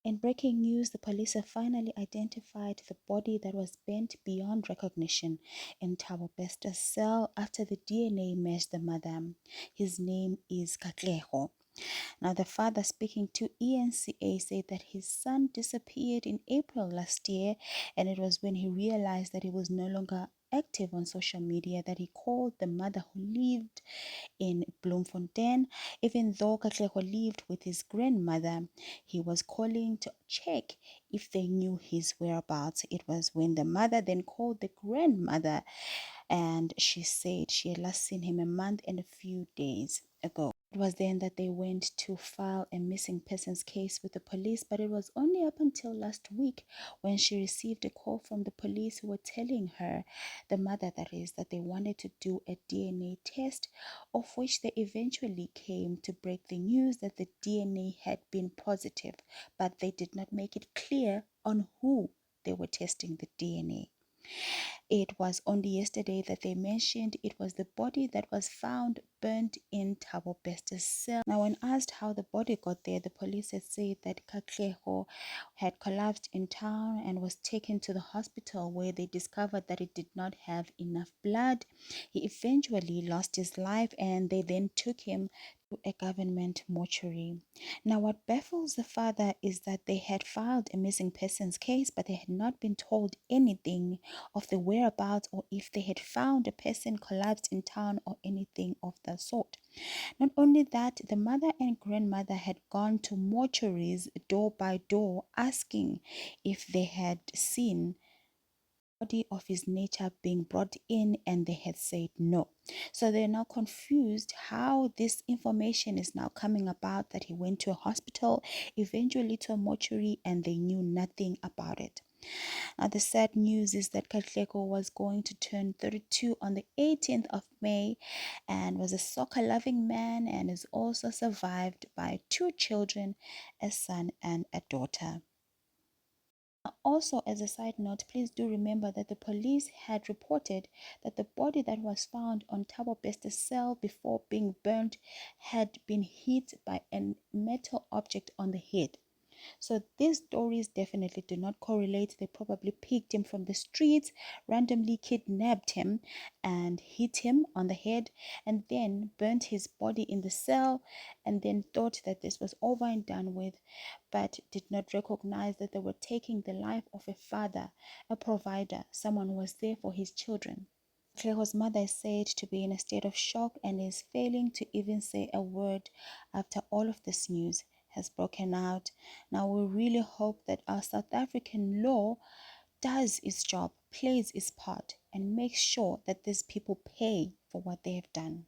In breaking news, the police have finally identified the body that was bent beyond recognition in Thabo Bester's cell after the DNA matched the mother. His name is Katlego. Now, the father speaking to ENCA said that his son disappeared in April last year, and it was when he realized that he was no longer active on social media that he called the mother who lived in Bloemfontein. Even though Katlego lived with his grandmother, he was calling to check if they knew his whereabouts. It was when the mother then called the grandmother, and she said she had last seen him a month and a few days ago. It was then that they went to file a missing persons case with the police, but it was only up until last week when she received a call from the police who were telling her, the mother that is, that they wanted to do a DNA test, of which they eventually came to break the news that the DNA had been positive, but they did not make it clear on who they were testing the DNA. It was only yesterday that they mentioned it was the body that was found burnt in Thabo Bester's cell. Now, when asked how the body got there, the police had said that Katlego had collapsed in town and was taken to the hospital where they discovered that it did not have enough blood. He eventually lost his life and they then took him to a government mortuary. Now, what baffles the father is that they had filed a missing persons case, but they had not been told anything of the whereabouts or if they had found a person collapsed in town or anything of that sort. Not only that, the mother and grandmother had gone to mortuaries door by door asking if they had seen body of his nature being brought in, and they had said no. So they're now confused how this information is now coming about, that he went to a hospital, eventually to a mortuary, and they knew nothing about it. Now, the sad news is that Katlego was going to turn 32 on the 18th of May and was a soccer-loving man and is also survived by 2 children, a son and a daughter. Also, as a side note, please do remember that the police had reported that the body that was found on Thabo Bester's cell before being burnt had been hit by a metal object on the head. So these stories definitely do not correlate. They probably picked him from the streets, randomly kidnapped him and hit him on the head, and then burnt his body in the cell, and then thought that this was over and done with, but did not recognize that they were taking the life of a father, a provider, someone who was there for his children. Cleo's mother is said to be in a state of shock and is failing to even say a word after all of this news has broken out. Now, we really hope that our South African law does its job, plays its part, and makes sure that these people pay for what they have done.